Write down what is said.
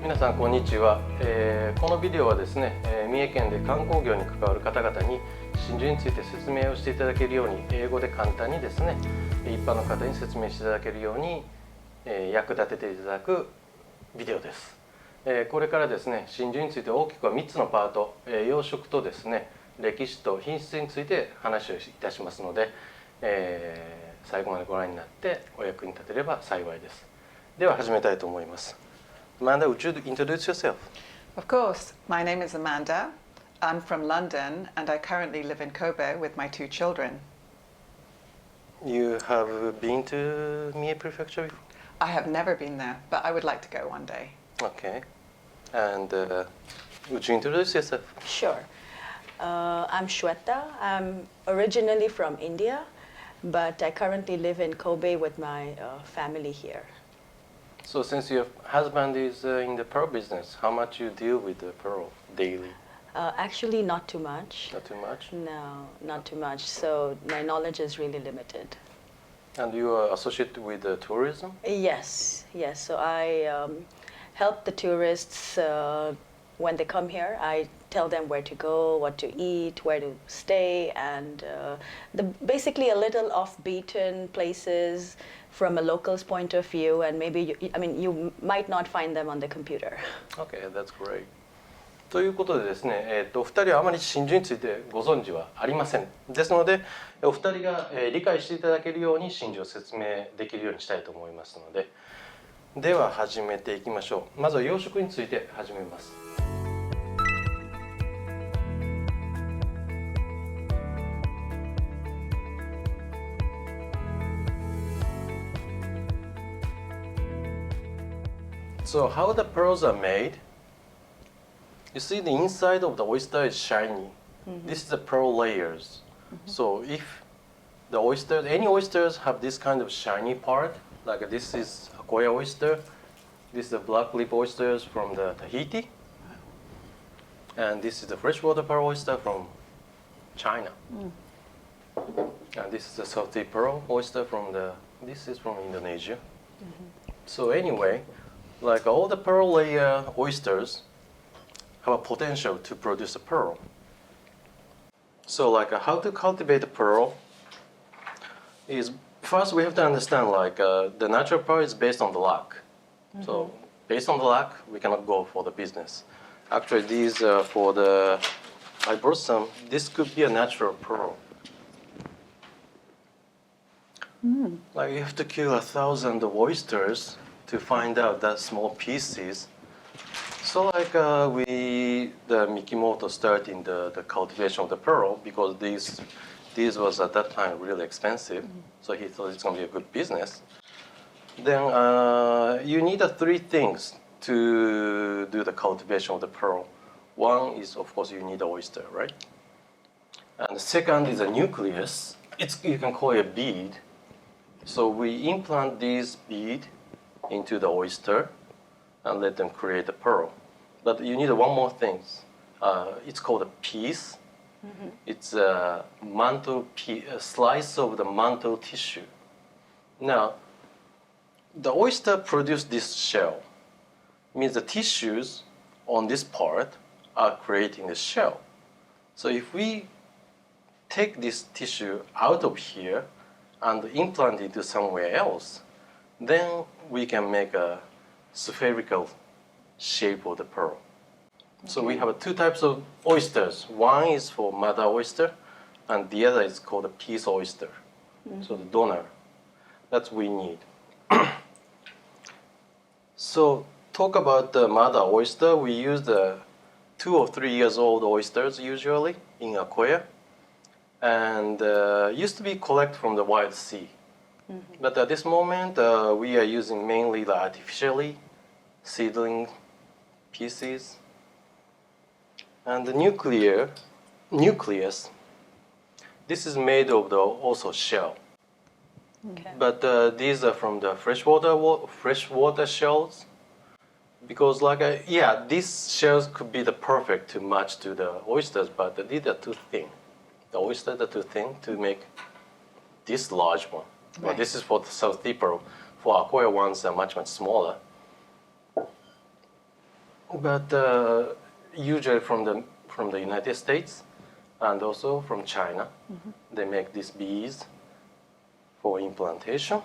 皆さんこんにちは、このビデオはですね、三重県で観光業に関わる方々に真珠について説明をしていただけるように、英語で簡単にですね一般の方に説明していただけるように、役立てていただくビデオです。これからですね真珠について大きくは3つのパート、養殖とですね歴史と品質について話をいたしますので、最後までご覧になってお役に立てれば幸いです。では始めたいと思います。Amanda, would you introduce yourself? Of course. My name is Amanda. I'm from London and I currently live in Kobe with my 2 children. You have been to Mie Prefecture before? I have never been there, but I would like to go one day. Okay. And would you introduce yourself? Sure. I'm Shweta. I'm originally from India, but I currently live in Kobe with my family here. So since your husband is in the pearl business, how much you deal with the pearl daily? Actually, not too much. Not too much? No, not too much. So my knowledge is really limited. And you are associated with tourism? Yes, yes. So I help the tourists when they come here. I tell them where to go, what to eat, where to stay, and basically a little off-beaten places from a local's point of view, and maybe you might not find them on the computer. Okay, that's great. ということでですね、お二人はあまり真珠についてご存知はありません。ですので、お二人が理解していただけるように真珠を説明できるようにしたいと思いますので、では始めていきましょう。まずは養殖について始めます。So how the pearls are made? You see the inside of the oyster is shiny. This is the pearl layers. So if the oysters, any oysters have this kind of shiny part, like this is Akoya oyster, this is the black lip oysters from the Tahiti, and this is the freshwater pearl oyster from China. And this is the salty pearl oyster from this is from Indonesia. So anyway, like all the pearl layer oysters have a potential to produce a pearl. So like how to cultivate a pearl is first we have to understand like the natural pearl is based on the luck. So based on the luck, we cannot go for the business. Actually, these for the I brought some. This could be a natural pearl. Like you have to kill 1,000 oysters to find out that small pieces. So like the Mikimoto starting the cultivation of the pearl because these was at that time really expensive. So he thought it's going to be a good business. Then you need 3 things to do the cultivation of the pearl. One is of course you need an oyster, right? And the second is a nucleus. You can call it a bead. So we implant this bead into the oyster and let them create the pearl. But you need one more thing. It's called a piece. It's a slice of the mantle tissue. Now, the oyster produces this shell. Means the tissues on this part are creating the shell. So if we take this tissue out of here and implant it to somewhere else, then we can make a spherical shape of the pearl. So we have 2 types of oysters. One is for mother oyster, and the other is called a piece oyster. So the donor. That's what we need. So talk about the mother oyster. We use the 2 or 3 years old oysters usually in Akoya, and used to be collected from the wild sea. But at this moment, we are using mainly the artificially seedling pieces. And the nucleus, this is made of the also shell. Okay. But these are from the freshwater shells. Because these shells could be the perfect to match to the oysters, but these are too thin. The oysters are too thin to make this large one. Right. Well, this is for the South Pearl. For Akoya ones, are much smaller. but usually from the United States and also from China, they make these bees for implantation.